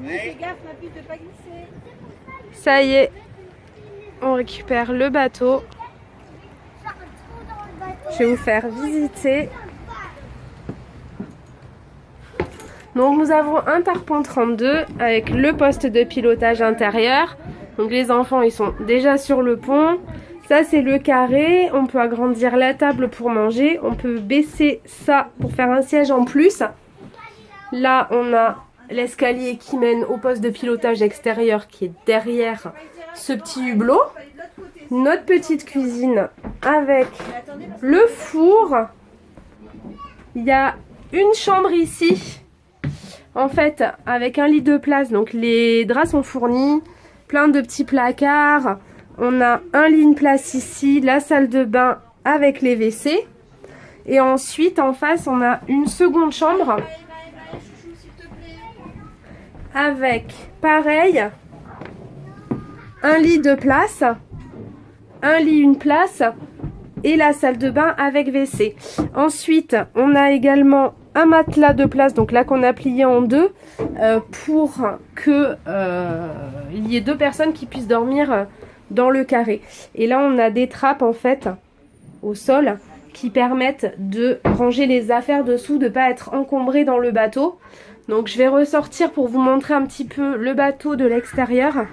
Fais gaffe, ma fille, de pas glisser. Ça y est, on récupère le bateau. Je vais vous faire visiter. Donc nous avons un tarpon 32 avec le poste de pilotage intérieur. Donc les enfants ils sont déjà sur le pont. Ça c'est le carré. On peut agrandir la table pour manger. On peut baisser ça pour faire un siège en plus. Là on a l'escalier qui mène au poste de pilotage extérieur qui est derrière ce petit hublot. Notre petite cuisine avec le four. Il y a une chambre ici. En fait, avec un lit de place, donc les draps sont fournis, plein de petits placards. On a un lit de place ici, la salle de bain avec les WC. Et ensuite, en face, on a une seconde chambre avec, pareil, un lit de place, un lit, une place et la salle de bain avec WC. Ensuite, on a également un matelas de place, donc là qu'on a plié en deux, pour que il y ait deux personnes qui puissent dormir dans le carré. Et là on a des trappes en fait au sol qui permettent de ranger les affaires dessous, de ne pas être encombré dans le bateau. Donc je vais ressortir pour vous montrer un petit peu le bateau de l'extérieur.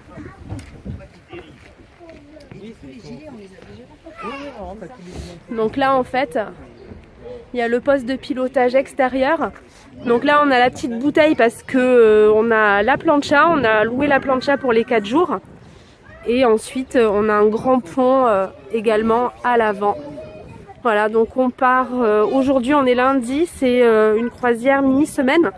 Donc là en fait il y a le poste de pilotage extérieur. Donc là on a la petite bouteille parce que on a la plancha, on a loué la plancha pour les 4 jours. Et ensuite on a un grand pont également à l'avant. Voilà, donc on part aujourd'hui, on est lundi, c'est une croisière mini-semaine.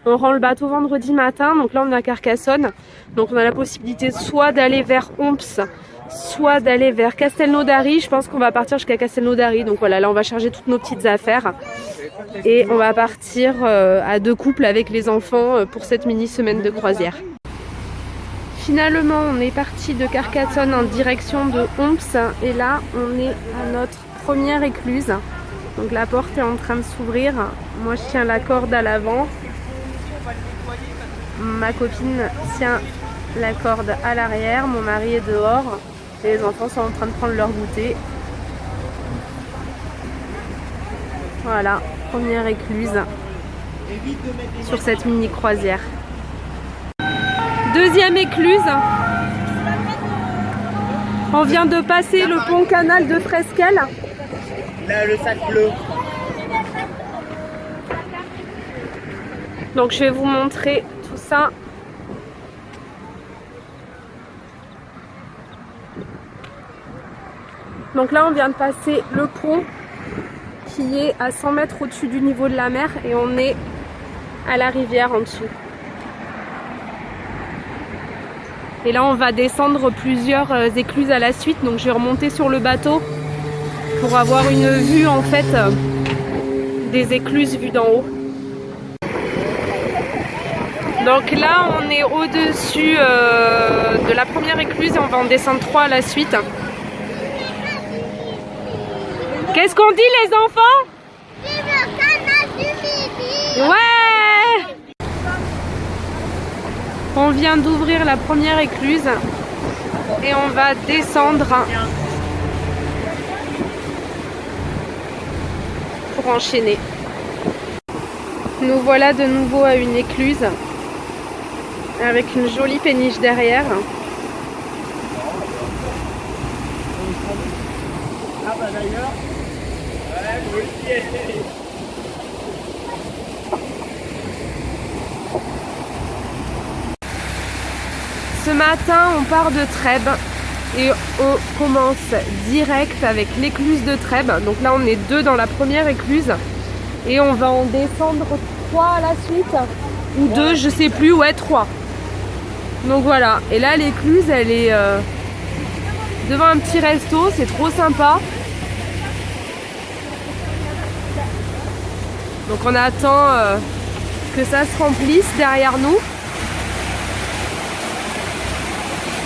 On rend le bateau vendredi matin, donc là on est à Carcassonne. Donc on a la possibilité soit d'aller vers Omps, soit d'aller vers Castelnaudary. Je pense qu'on va partir jusqu'à Castelnaudary. Donc voilà, là on va charger toutes nos petites affaires. Et on va partir à deux couples avec les enfants pour cette mini-semaine de croisière. Finalement, on est parti de Carcassonne en direction de Omps. Et là, on est à notre première écluse. Donc la porte est en train de s'ouvrir. Moi, je tiens la corde à l'avant. Ma copine tient la corde à l'arrière. Mon mari est dehors. Et les enfants sont en train de prendre leur goûter. Voilà, première écluse sur cette mini croisière. Deuxième écluse. On vient de passer le pont canal de Fresquel. Là, le sac bleu. Donc je vais vous montrer tout ça. Donc là on vient de passer le pont qui est à 100 mètres au-dessus du niveau de la mer et on est à la rivière en dessous. Et là on va descendre plusieurs écluses à la suite, donc je vais remonter sur le bateau pour avoir une vue en fait des écluses vues d'en haut. Donc là on est au-dessus de la première écluse et on va en descendre 3 à la suite. Qu'est-ce qu'on dit les enfants? C'est le canal du Midi. Ouais! On vient d'ouvrir la première écluse et on va descendre pour enchaîner. Nous voilà de nouveau à une écluse avec une jolie péniche derrière. Ah bah d'ailleurs. Ouais, vous aussi. Ce matin, on part de Trèbes et on commence direct avec l'écluse de Trèbes. Donc là, on est 2 dans la première écluse et on va en descendre 3 à la suite. Ou 2, je sais plus, ouais 3. Donc voilà, et là l'écluse, elle est devant un petit resto, c'est trop sympa. Donc on attend que ça se remplisse derrière nous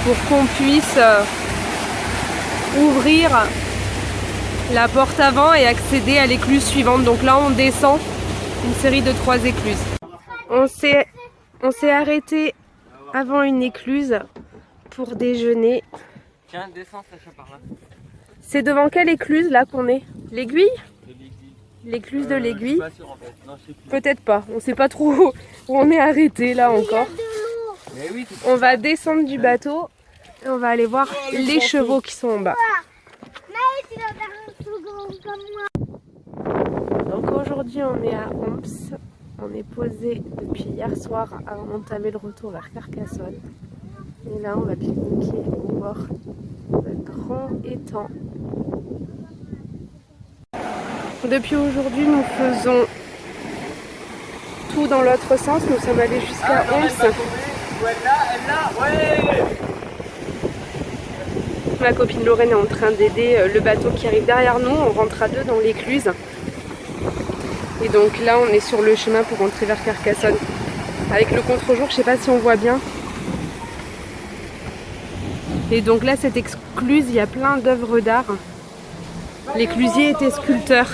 pour qu'on puisse ouvrir la porte avant et accéder à l'écluse suivante. Donc là on descend une série de 3 écluses. On s'est arrêté avant une écluse pour déjeuner. Tiens, descends Sacha par là. C'est devant quelle écluse là qu'on est? L'aiguille? L'écluse de l'aiguille? Pas sûr en fait. Non, je sais plus. Peut-être pas, on sait pas trop où on est arrêté là encore. Mais oui, On va descendre du bateau et on va aller voir les chevaux qui sont en bas. Maïs, il va faire un plus grand comme moi. Donc aujourd'hui on est à Omps. On est posé depuis hier soir avant d'entamer le retour vers Carcassonne. Et là on va pique-niquer au bord d'un grand étang. Depuis aujourd'hui nous faisons tout dans l'autre sens. Nous sommes allés jusqu'à Omps. Ma copine Lorraine est en train d'aider le bateau qui arrive derrière nous. On rentre à deux dans l'écluse. Et donc là on est sur le chemin pour rentrer vers Carcassonne. Avec le contre-jour, je sais pas si on voit bien. Et donc là cette écluse, il y a plein d'œuvres d'art. L'éclusier était sculpteur.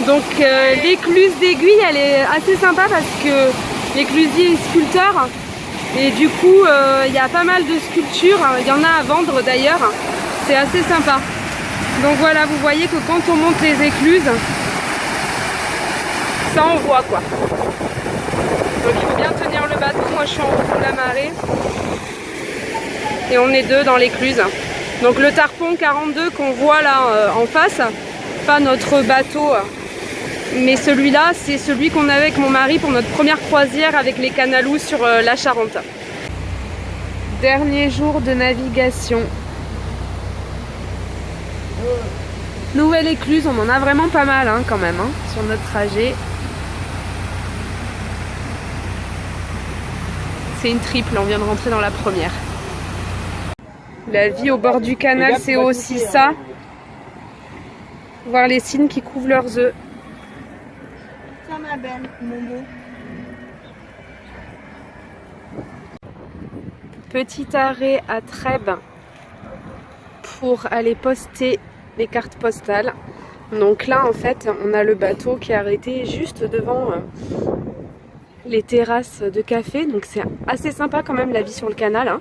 Donc l'écluse d'Aiguille, elle est assez sympa parce que l'éclusier est sculpteur et du coup il y a pas mal de sculptures, il y en a à vendre d'ailleurs, c'est assez sympa. Donc voilà, vous voyez que quand on monte les écluses, ça envoie quoi. Donc il faut bien tenir le bateau, moi je suis en haut de la marée et on est deux dans l'écluse. Donc le tarpon 42 qu'on voit là en face, pas notre bateau. Mais celui-là, c'est celui qu'on avait avec mon mari pour notre première croisière avec les canalous sur la Charente. Dernier jour de navigation. Nouvelle écluse, on en a vraiment pas mal hein, quand même hein, sur notre trajet. C'est une triple, on vient de rentrer dans la première. La vie au bord du canal, c'est aussi ça. Voir les cygnes qui couvrent leurs œufs. Ça ma belle, mon beau. Petit arrêt à Trèbes pour aller poster les cartes postales. Donc là en fait on a le bateau qui est arrêté juste devant les terrasses de café. Donc c'est assez sympa quand même la vie sur le canal hein.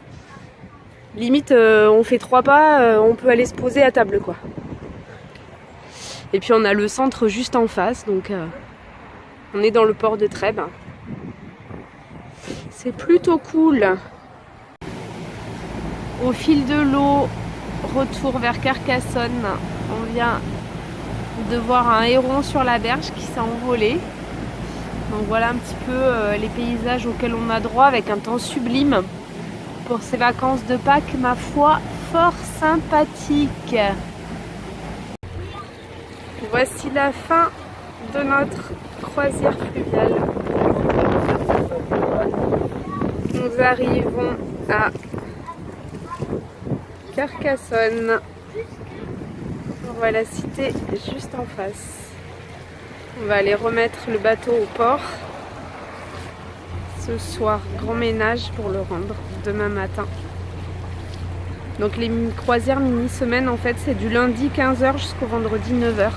Limite on fait 3 pas, on peut aller se poser à table quoi. Et puis on a le centre juste en face donc on est dans le port de Trèbes. C'est plutôt cool. Au fil de l'eau, retour vers Carcassonne. On vient de voir un héron sur la berge qui s'est envolé. Donc voilà un petit peu les paysages auxquels on a droit avec un temps sublime pour ces vacances de Pâques, ma foi, fort sympathique. Voici la fin de notre croisière fluviale. Nous arrivons à Carcassonne. On voit la cité juste en face. On va aller remettre le bateau au port. Ce soir, grand ménage pour le rendre demain matin. Donc les croisières mini-semaines en fait c'est du lundi 15 h jusqu'au vendredi 9 h.